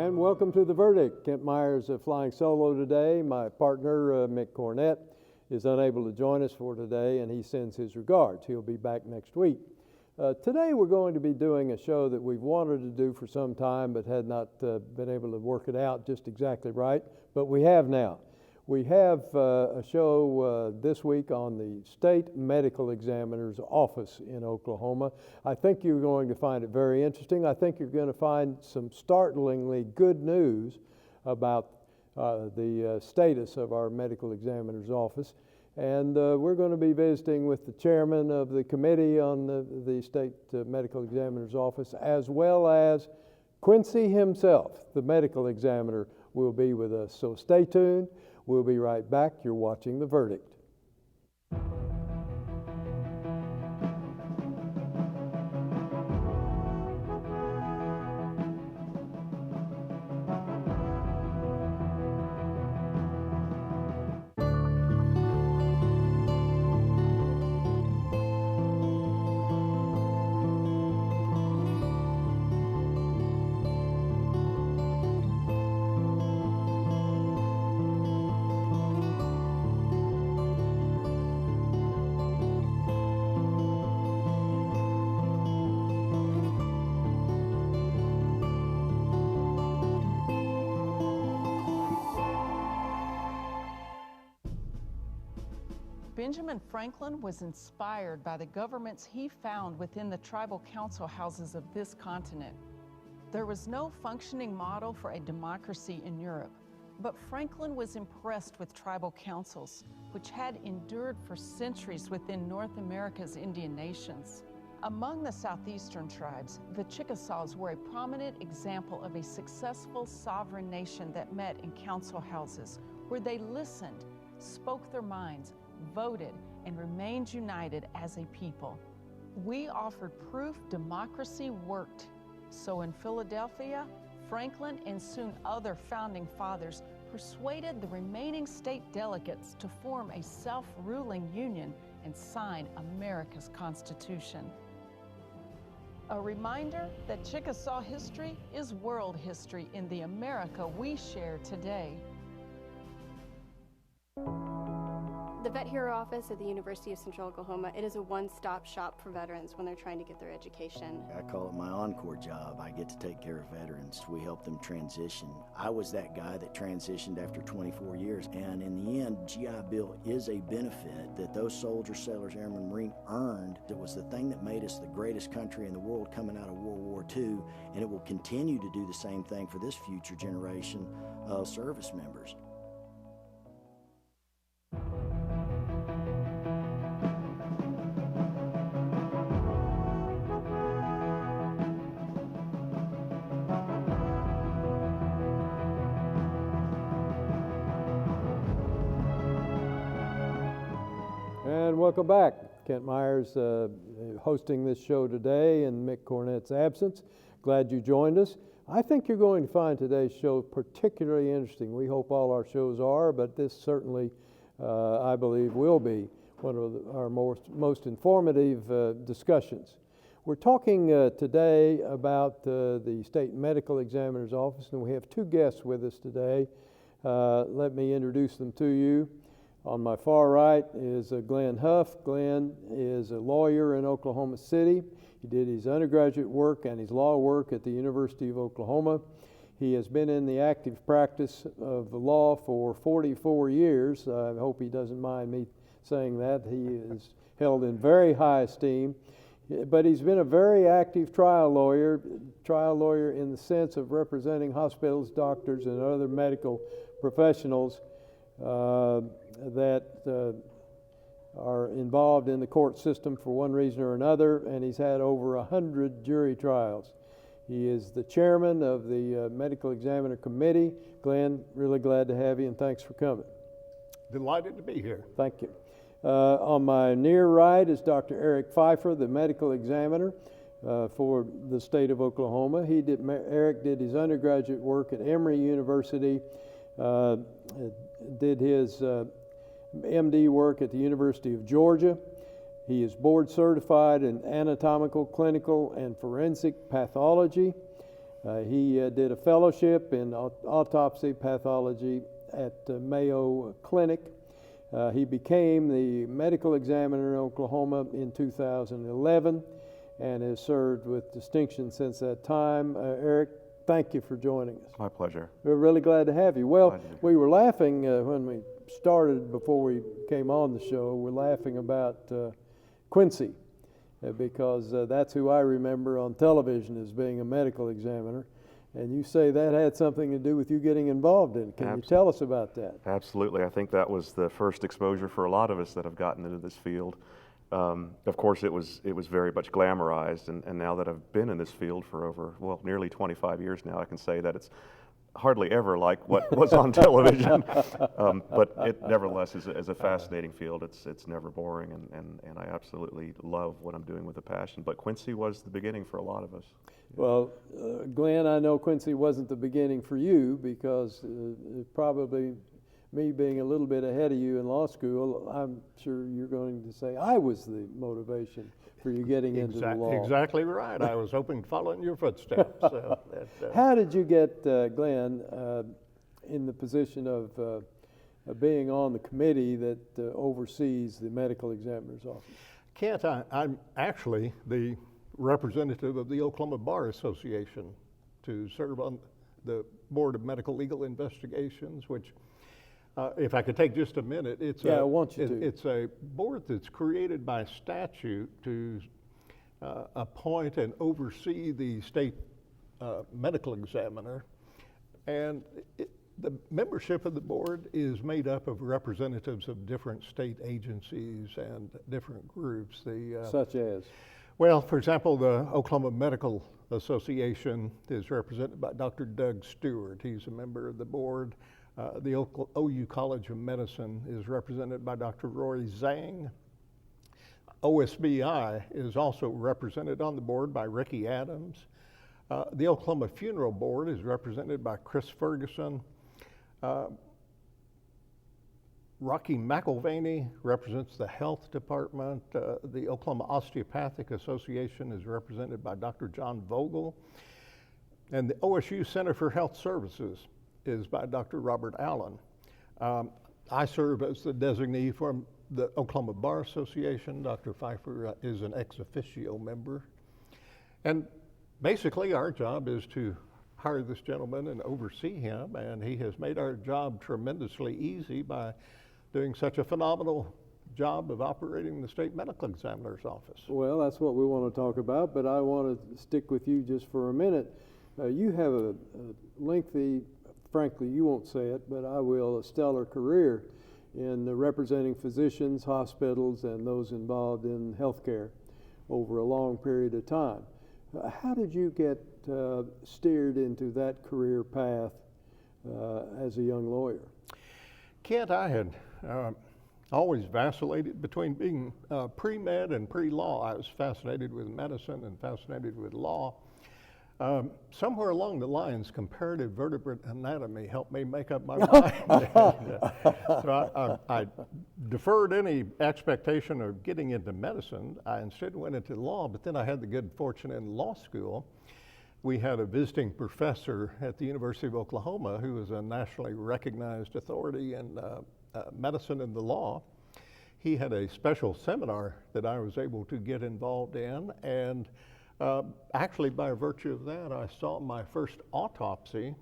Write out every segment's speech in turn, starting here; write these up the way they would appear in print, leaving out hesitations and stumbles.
And welcome to The Verdict. Kent Meyers flying solo today. My partner, Mick Cornett, is unable to join us for today, and he sends his regards. He'll be back next week. Today we're going to be doing a show that we've wanted to do for some time but had not been able to work it out just exactly right, but we have now. We have a show this week on the State Medical Examiner's Office in Oklahoma. I think you're going to find it very interesting. I think you're going to find some startlingly good news about the status of our Medical Examiner's Office. And we're going to be visiting with the chairman of the committee on the State Medical Examiner's Office, as well as Quincy himself, the medical examiner, will be with us. So stay tuned. We'll be right back. You're watching The Verdict. Benjamin Franklin was inspired by the governments he found within the tribal council houses of this continent. There was no functioning model for a democracy in Europe, but Franklin was impressed with tribal councils, which had endured for centuries within North America's Indian nations. Among the southeastern tribes, the Chickasaws were a prominent example of a successful sovereign nation that met in council houses, where they listened, spoke their minds, voted, and remained united as a people. We offered proof democracy worked. So in Philadelphia, Franklin and soon other founding fathers persuaded the remaining state delegates to form a self-ruling union and sign America's Constitution. A reminder that Chickasaw history is world history in the America we share today. The Vet Hero office at the University of Central Oklahoma, it is a one-stop shop for veterans when they're trying to get their education. I call it my encore job. I get to take care of veterans. We help them transition. I was that guy that transitioned after 24 years, and in the end, GI Bill is a benefit that those soldiers, sailors, airmen, Marine earned. It was the thing that made us the greatest country in the world coming out of World War II, and it will continue to do the same thing for this future generation of service members. And welcome back. Kent Meyers hosting this show today in Mick Cornett's absence. Glad you joined us. I think you're going to find today's show particularly interesting. We hope all our shows are, but this certainly, I believe, will be one of our most informative discussions. We're talking today about the State Medical Examiner's Office, and we have two guests with us today. Let me introduce them to you. On my far right is Glen Huff. Glen is a lawyer in Oklahoma City. He did his undergraduate work and his law work at the University of Oklahoma. He has been in the active practice of the law for 44 years. I hope he doesn't mind me saying that. He is held in very high esteem. But he's been a very active trial lawyer in the sense of representing hospitals, doctors, and other medical professionals that are involved in the court system for one reason or another, and he's had over 100 jury trials. He is the chairman of the Medical Examiner Committee. Glen, really glad to have you, and thanks for coming. Delighted to be here. Thank you. On my near right is Dr. Eric Pfeifer, the medical examiner for the state of Oklahoma. Eric did his undergraduate work at Emory University, did his MD work at the University of Georgia. He is board certified in anatomical, clinical, and forensic pathology. He did a fellowship in autopsy pathology at Mayo Clinic. He became the medical examiner in Oklahoma in 2011 and has served with distinction since that time. Eric, thank you for joining us. My pleasure. We're really glad to have you. Well, we were laughing when we started, before we came on the show, we're laughing about Quincy because that's who I remember on television as being a medical examiner. And you say that had something to do with you getting involved in it. Can you tell us about that? Absolutely. I think that was the first exposure for a lot of us that have gotten into this field. Of course, it was very much glamorized, and now that I've been in this field for over, nearly 25 years now, I can say that it's hardly ever like what was on television. But it nevertheless is a fascinating field. It's never boring, and I absolutely love what I'm doing with a passion. But Quincy was the beginning for a lot of us. Well, Glenn, I know Quincy wasn't the beginning for you because probably me being a little bit ahead of you in law school, I'm sure you're going to say I was the motivation for you getting into the law. Exactly right. I was hoping to follow in your footsteps. How did you get, Glenn, in the position of being on the committee that oversees the medical examiner's office? Kent, I'm actually the representative of the Oklahoma Bar Association to serve on the Board of Medical Legal Investigations, which if I could take just a minute, it's a board that's created by statute to appoint and oversee the state medical examiner. And the membership of the board is made up of representatives of different state agencies and different groups. Such as? Well, for example, the Oklahoma Medical Association is represented by Dr. Doug Stewart. He's a member of the board. The OU College of Medicine is represented by Dr. Roy Zhang. OSBI is also represented on the board by Ricky Adams. The Oklahoma Funeral Board is represented by Chris Ferguson. Rocky McIlvaney represents the health department. The Oklahoma Osteopathic Association is represented by Dr. John Vogel. And the OSU Center for Health Services is by Dr. Robert Allen. I serve as the designee from the Oklahoma Bar Association. Dr. Pfeifer is an ex officio member. And basically our job is to hire this gentleman and oversee him, and he has made our job tremendously easy by doing such a phenomenal job of operating the state medical examiner's office. Well, that's what we want to talk about, but I want to stick with you just for a minute. You have a lengthy, frankly, you won't say it, but I will, a stellar career in representing physicians, hospitals, and those involved in healthcare over a long period of time. How did you get steered into that career path as a young lawyer? Kent, I had always vacillated between being pre-med and pre-law. I was fascinated with medicine and fascinated with law. Somewhere along the lines, comparative vertebrate anatomy helped me make up my mind. So I deferred any expectation of getting into medicine. I instead went into law, but then I had the good fortune in law school. We had a visiting professor at the University of Oklahoma who was a nationally recognized authority in medicine and the law. He had a special seminar that I was able to get involved in, and actually, by virtue of that, I saw my first autopsy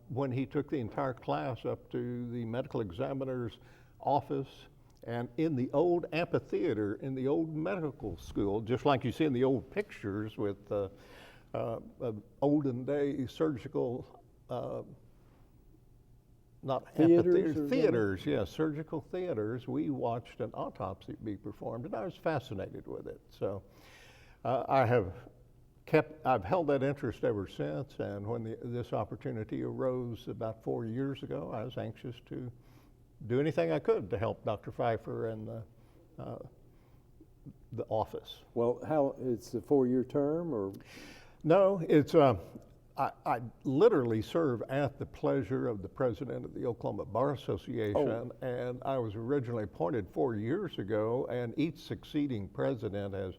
when he took the entire class up to the medical examiner's office and in the old amphitheater in the old medical school, just like you see in the old pictures with olden day surgical, not amphitheaters, theaters, yes, surgical theaters. We watched an autopsy be performed, and I was fascinated with it. So. I've held that interest ever since, and when this opportunity arose about 4 years ago, I was anxious to do anything I could to help Dr. Pfeifer and the office. Well, how, it's a 4-year term, or? No, it's, I literally serve at the pleasure of the president of the Oklahoma Bar Association, and I was originally appointed 4 years ago, and each succeeding president has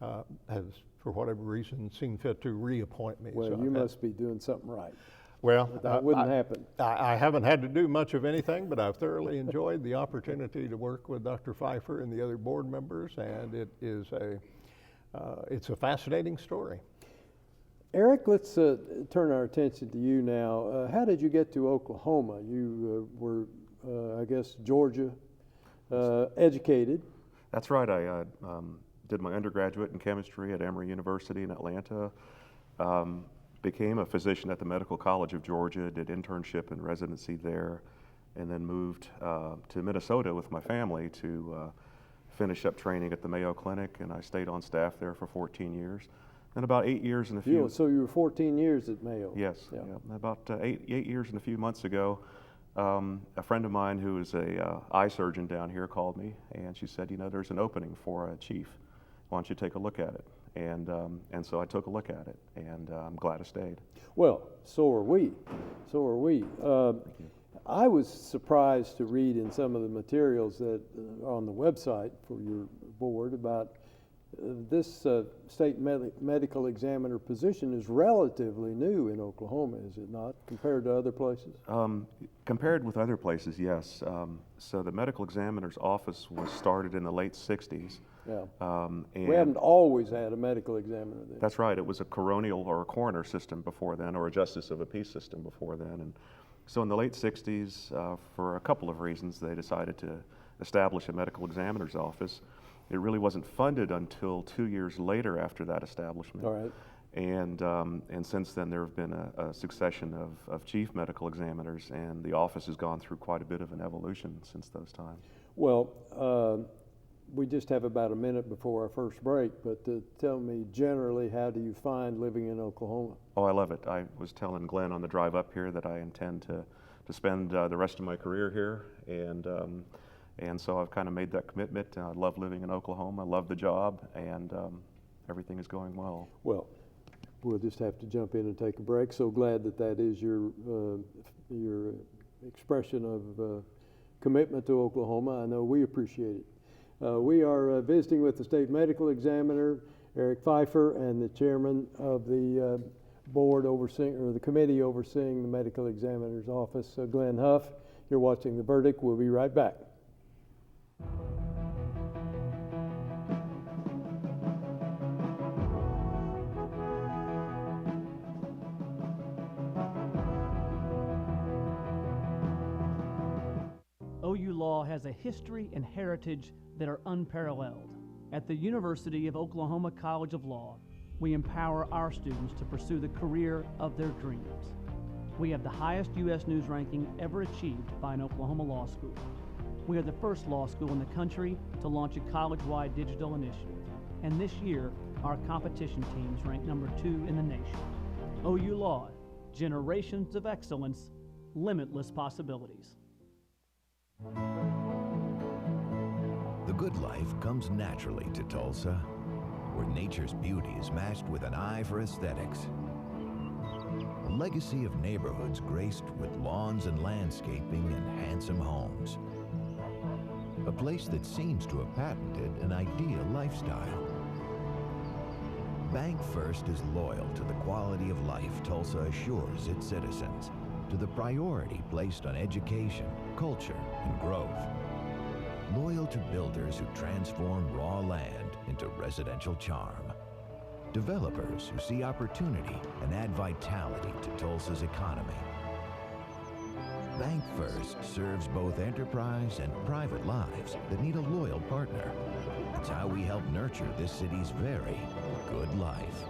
has, for whatever reason, seen fit to reappoint me. Well, So you I've had- must be doing something right. Well, That wouldn't happen. I haven't had to do much of anything, but I've thoroughly enjoyed the opportunity to work with Dr. Pfeifer and the other board members, and it's a fascinating story. Eric, let's turn our attention to you now. How did you get to Oklahoma? You were, I guess, Georgia educated. That's right. I did my undergraduate in chemistry at Emory University in Atlanta. Became a physician at the Medical College of Georgia, did internship and residency there, and then moved to Minnesota with my family to finish up training at the Mayo Clinic, and I stayed on staff there for 14 years. And about 8 years and a few... So you were 14 years at Mayo? Yes. Yeah. Yeah. About eight years and a few months ago, a friend of mine who is a eye surgeon down here called me, and she said, you know, there's an opening for a chief. Why don't you take a look at it? And so I took a look at it, and I'm glad I stayed. Well, so are we. So are we. I was surprised to read in some of the materials that are on the website for your board about this state medical examiner position is relatively new in Oklahoma, is it not, compared to other places? Compared with other places, yes. So the medical examiner's office was started in the late 60s. Yeah. And We haven't always had a medical examiner there. That's right. It was a coronial or a coroner system before then, or a justice of a peace system before then. And so in the late 60s, for a couple of reasons, they decided to establish a medical examiner's office. It really wasn't funded until 2 years later after that establishment. All right. And since then, there have been a succession of chief medical examiners, and the office has gone through quite a bit of an evolution since those times. Well, we just have about a minute before our first break, but tell me generally, how do you find living in Oklahoma? Oh, I love it. I was telling Glenn on the drive up here that I intend to spend the rest of my career here, and so I've kind of made that commitment. I love living in Oklahoma. I love the job, and everything is going well. Well, we'll just have to jump in and take a break. So glad that is your expression of commitment to Oklahoma. I know we appreciate it. We are visiting with the state medical examiner, Eric Pfeifer, and the chairman of the board overseeing, or the committee overseeing the medical examiner's office, Glen Huff. You're watching The Verdict. We'll be right back. OU Law has a history and heritage that are unparalleled. At the University of Oklahoma College of Law, we empower our students to pursue the career of their dreams. We have the highest U.S. News ranking ever achieved by an Oklahoma law school. We are the first law school in the country to launch a college-wide digital initiative. And this year, our competition teams rank number 2 in the nation. OU Law, generations of excellence, limitless possibilities. The good life comes naturally to Tulsa, where nature's beauty is matched with an eye for aesthetics. A legacy of neighborhoods graced with lawns and landscaping and handsome homes. A place that seems to have patented an ideal lifestyle. Bank First is loyal to the quality of life Tulsa assures its citizens, to the priority placed on education, culture, and growth. Loyal to builders who transform raw land into residential charm. Developers who see opportunity and add vitality to Tulsa's economy. Bank First serves both enterprise and private lives that need a loyal partner. It's how we help nurture this city's very good life.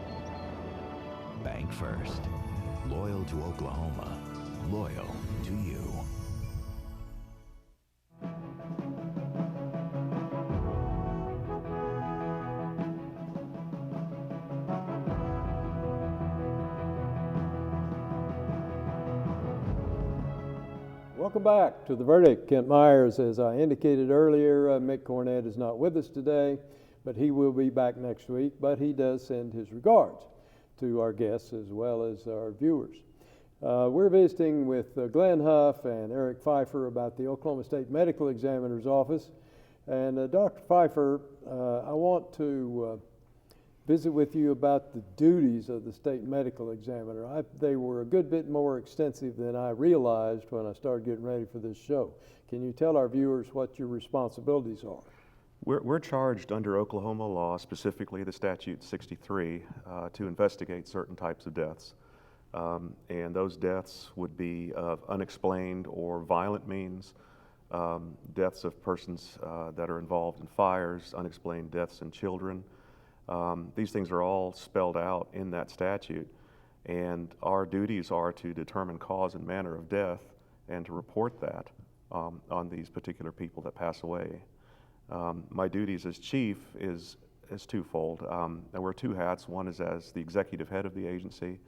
Bank First. Loyal to Oklahoma. Loyal to you. Welcome back to The Verdict. Kent Meyers, as I indicated earlier, Mick Cornett is not with us today, but he will be back next week. But he does send his regards to our guests as well as our viewers. We're visiting with Glen Huff and Eric Pfeifer about the Oklahoma State Medical Examiner's Office. And Dr. Pfeifer, I want to visit with you about the duties of the state medical examiner. They were a good bit more extensive than I realized when I started getting ready for this show. Can you tell our viewers what your responsibilities are? We're charged under Oklahoma law, specifically the statute 63, to investigate certain types of deaths. And those deaths would be of unexplained or violent means, deaths of persons that are involved in fires, unexplained deaths in children. These things are all spelled out in that statute, and our duties are to determine cause and manner of death and to report that on these particular people that pass away. My duties as chief is twofold. I wear two hats. One is as the executive head of the agency,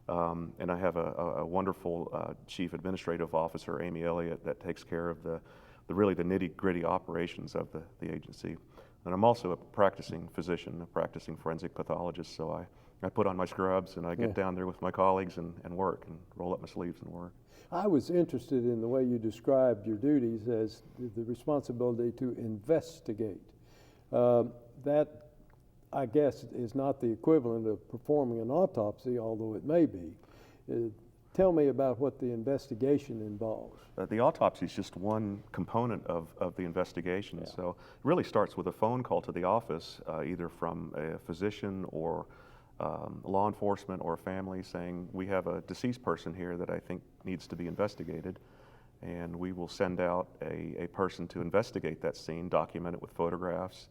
and I have a wonderful chief administrative officer, Amy Elliott, that takes care of the really the nitty-gritty operations of the agency. And I'm also a practicing physician, a practicing forensic pathologist, so I put on my scrubs and I get down there with my colleagues and work and roll up my sleeves and work. I was interested in the way you described your duties as the responsibility to investigate. That, I guess, is not the equivalent of performing an autopsy, although it may be. Tell me about what the investigation involves. The autopsy is just one component of the investigation. Yeah. So it really starts with a phone call to the office, either from a physician or law enforcement or a family saying, we have a deceased person here that I think needs to be investigated. And we will send out a person to investigate that scene, document it with photographs,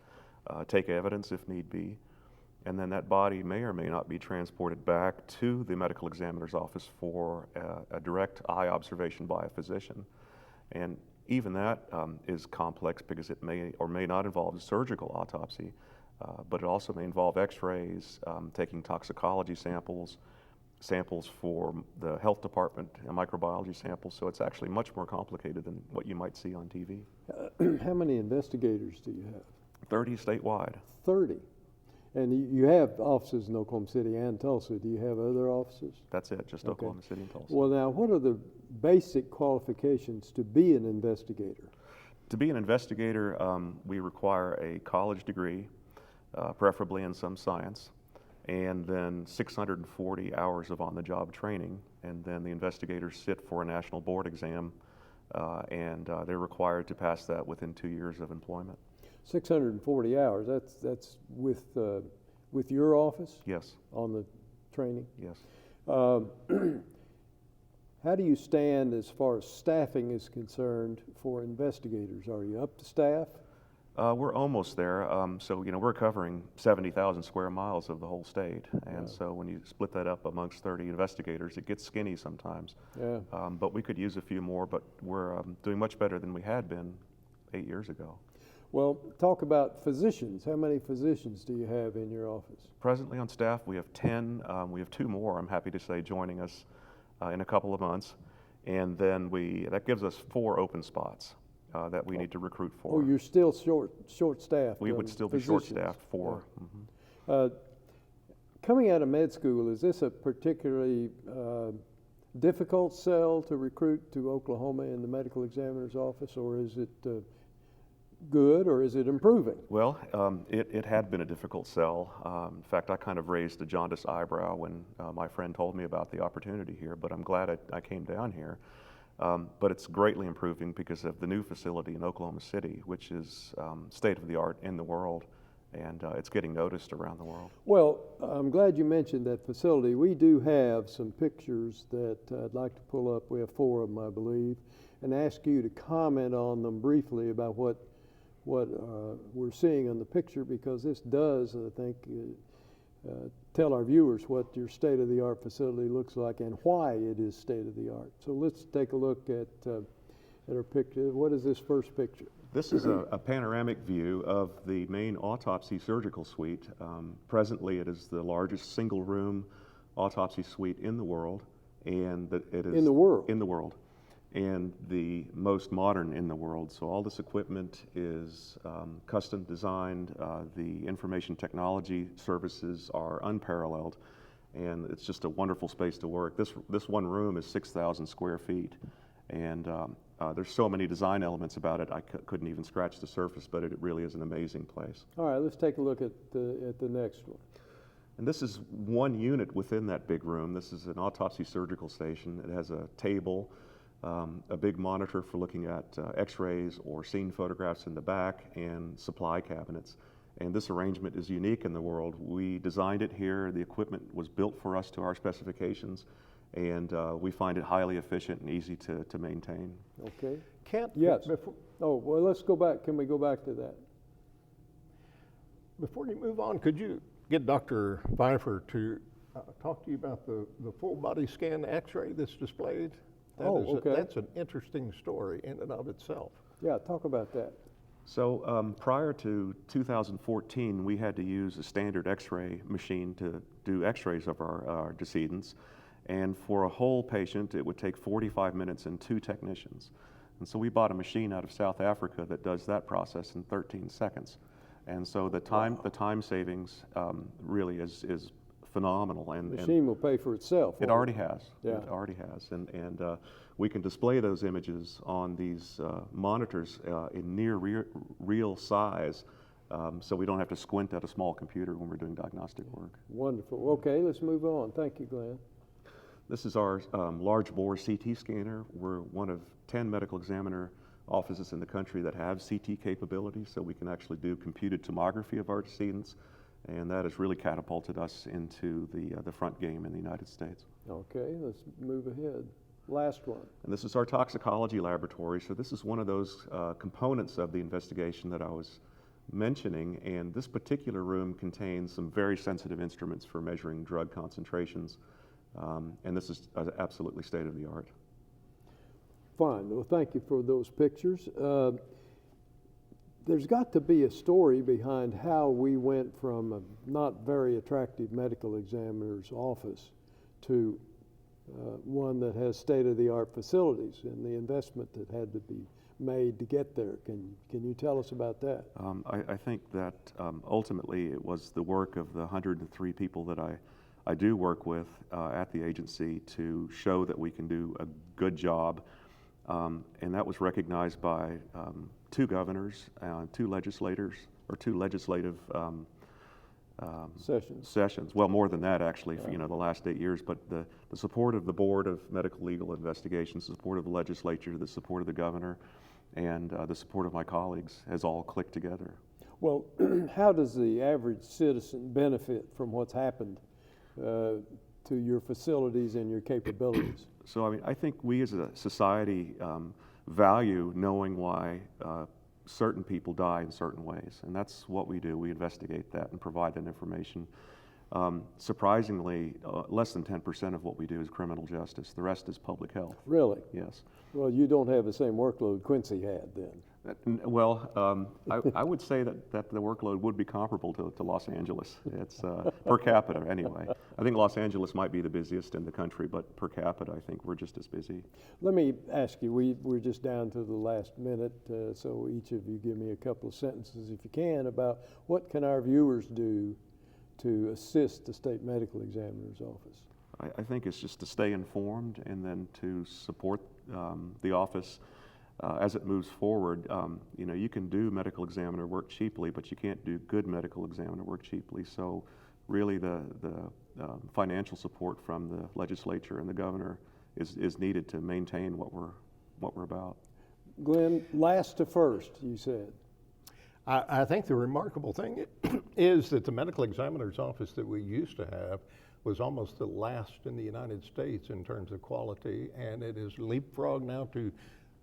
take evidence if need be. And then that body may or may not be transported back to the medical examiner's office for a direct eye observation by a physician. And even that is complex because it may or may not involve a surgical autopsy, but it also may involve x-rays, taking toxicology samples for the health department, and microbiology samples. So it's actually much more complicated than what you might see on TV. How many investigators do you have? 30 statewide. 30? And you have offices in Oklahoma City and Tulsa. Do you have other offices? That's it, just Oklahoma City and Tulsa. Well, now, what are the basic qualifications to be an investigator? To be an investigator, we require a college degree, preferably in some science, and then 640 hours of on-the-job training. And then the investigators sit for a national board exam, and they're required to pass that within 2 years of employment. 640 hours, that's with your office? Yes. On the training? Yes. How do you stand as far as staffing is concerned for investigators? Are you up to staff? We're almost there. So, we're covering 70,000 square miles of the whole state. And so when you split that up amongst 30 investigators, it gets skinny sometimes. Yeah. But we could use a few more, but we're doing much better than we had been 8 years ago. Well, talk about physicians. How many physicians do you have in your office? Presently on staff, we have 10. We have 2 more, I'm happy to say, joining us in a couple of months. And then that gives us 4 open spots that we need to recruit for. Oh, you're still short-staffed? We would still be short-staffed for. Yeah. Mm-hmm. Coming out of med school, is this a particularly difficult sell to recruit to Oklahoma in the medical examiner's office, or is it good, or is it improving? Well, it had been a difficult sell. In fact, I kind of raised a jaundiced eyebrow when my friend told me about the opportunity here, but I'm glad I came down here. But it's greatly improving because of the new facility in Oklahoma City, which is state-of-the-art in the world, and it's getting noticed around the world. Well, I'm glad you mentioned that facility. We do have some pictures that I'd like to pull up. We have 4 of them, I believe, and ask you to comment on them briefly about what we're seeing in the picture, because this does, I think, tell our viewers what your state-of-the-art facility looks like and why it is state-of-the-art. So let's take a look at our picture. What is this first picture? This is a panoramic view of the main autopsy surgical suite. Presently, it is the largest single-room autopsy suite in the world, and it is in the world. In the world. And the most modern in the world. So all this equipment is custom designed. The information technology services are unparalleled, and it's just a wonderful space to work. This one room is 6,000 square feet, and there's so many design elements about it, I couldn't even scratch the surface, but it really is an amazing place. All right, let's take a look at the next one. And this is one unit within that big room. This is an autopsy surgical station. It has a table, a big monitor for looking at x-rays or scene photographs in the back, and supply cabinets. And this arrangement is unique in the world. We designed it here. The equipment was built for us to our specifications, and we find it highly efficient and easy to maintain. Okay. Kent? Yes. Oh, well, let's go back. Can we go back to that? Before you move on, could you get Dr. Pfeifer to talk to you about the full body scan x-ray that's displayed? Okay. That's an interesting story in and of itself. Yeah, talk about that. So prior to 2014, we had to use a standard x-ray machine to do x-rays of our decedents. And for a whole patient, it would take 45 minutes and 2 technicians. And so we bought a machine out of South Africa that does that process in 13 seconds. And so the time savings really is phenomenal. And The machine will pay for itself. it already has. Yeah. It already has. And we can display those images on these monitors in near real size, so we don't have to squint at a small computer when we're doing diagnostic work. Wonderful. Okay, let's move on. Thank you, Glenn. This is our large bore CT scanner. We're one of 10 medical examiner offices in the country that have CT capabilities, so we can actually do computed tomography of our decedents, and that has really catapulted us into the front game in the United States. Okay, let's move ahead. Last one. And this is our toxicology laboratory, so this is one of those components of the investigation that I was mentioning, and this particular room contains some very sensitive instruments for measuring drug concentrations, and this is absolutely state-of-the-art. Fine. Well, thank you for those pictures. There's got to be a story behind how we went from a not very attractive medical examiner's office to one that has state-of-the-art facilities and the investment that had to be made to get there. Can you tell us about that? I think that ultimately it was the work of the 103 people that I do work with at the agency to show that we can do a good job, and that was recognized by 2 governors, 2 legislators, or 2 legislative sessions. Well, more than that, actually, for, the last 8 years. But the support of the Board of Medical Legal Investigations, the support of the legislature, the support of the governor, and the support of my colleagues has all clicked together. Well, how does the average citizen benefit from what's happened to your facilities and your capabilities? So, I think we as a society value knowing why certain people die in certain ways, and that's what we do. We investigate that and provide that information. Surprisingly, less than 10% of what we do is criminal justice. The rest is public health. Really? Yes. Well, you don't have the same workload Quincy had then. Well, I would say that the workload would be comparable to Los Angeles. It's per capita anyway. I think Los Angeles might be the busiest in the country, but per capita, I think we're just as busy. Let me ask you, we're just down to the last minute, so each of you give me a couple of sentences, if you can, about what can our viewers do to assist the state medical examiner's office? I think it's just to stay informed and then to support the office as it moves forward. You can do medical examiner work cheaply, but you can't do good medical examiner work cheaply. So really the financial support from the legislature and the governor is needed to maintain what we're about. Glenn, last to first, you said. I think the remarkable thing is that the medical examiner's office that we used to have was almost the last in the United States in terms of quality, and it is leapfrogged now to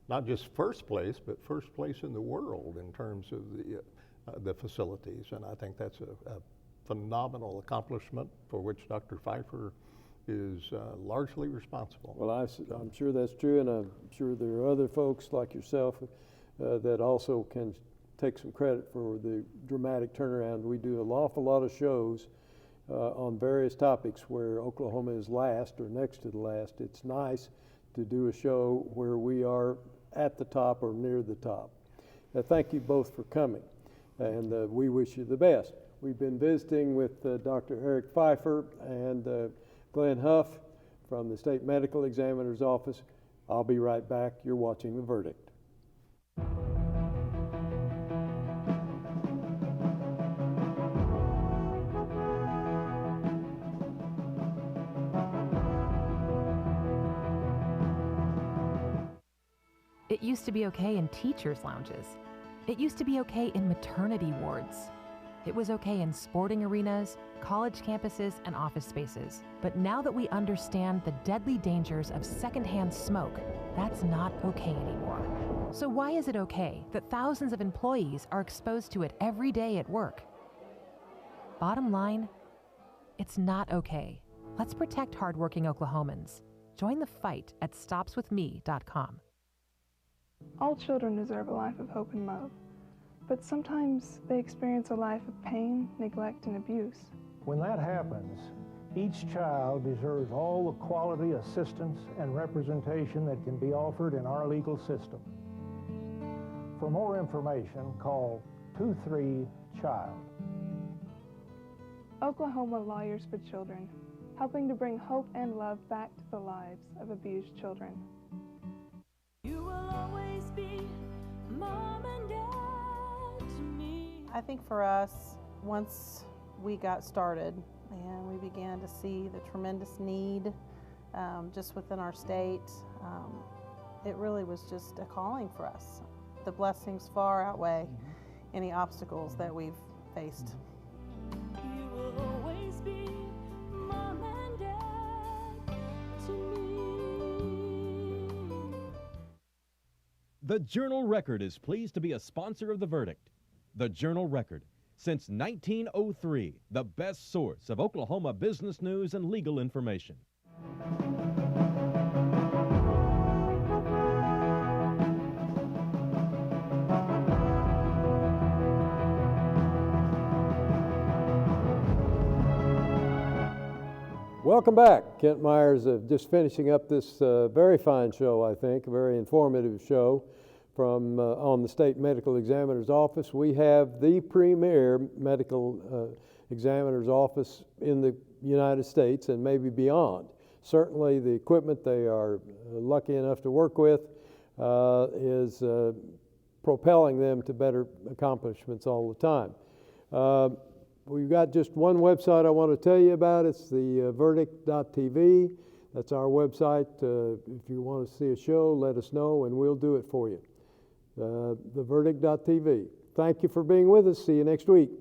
not just first place, but first place in the world in terms of the facilities. And I think that's a phenomenal accomplishment for which Dr. Pfeifer is largely responsible. Well, I'm sure that's true, and I'm sure there are other folks like yourself that also can take some credit for the dramatic turnaround. We do an awful lot of shows on various topics where Oklahoma is last or next to the last. It's nice to do a show where we are at the top or near the top. Thank you both for coming, and we wish you the best. We've been visiting with Dr. Eric Pfeifer and Glen Huff from the State Medical Examiner's Office. I'll be right back. You're watching The Verdict. It used to be okay in teachers' lounges. It used to be okay in maternity wards. It was okay in sporting arenas, college campuses, and office spaces. But now that we understand the deadly dangers of secondhand smoke, that's not okay anymore. So why is it okay that thousands of employees are exposed to it every day at work? Bottom line, it's not okay. Let's protect hardworking Oklahomans. Join the fight at stopswithme.com. All children deserve a life of hope and love, but sometimes they experience a life of pain, neglect, and abuse. When that happens, each child deserves all the quality assistance and representation that can be offered in our legal system. For more information, call 23-CHILD. Oklahoma Lawyers for Children, helping to bring hope and love back to the lives of abused children. You will always be mom and dad to me. I think for us, once we got started and we began to see the tremendous need just within our state, it really was just a calling for us. The blessings far outweigh any obstacles that we've faced. You will always be mom and dad to me. The Journal-Record is pleased to be a sponsor of The Verdict. The Journal-Record, since 1903, the best source of Oklahoma business news and legal information. Welcome back. Kent Meyers just finishing up this very fine show, I think, a very informative show from on the State Medical Examiner's Office. We have the premier medical examiner's office in the United States and maybe beyond. Certainly the equipment they are lucky enough to work with is propelling them to better accomplishments all the time. We've got just one website I want to tell you about. It's the verdict.tv. That's our website. If you want to see a show, let us know and we'll do it for you. The verdict.tv. Thank you for being with us. See you next week.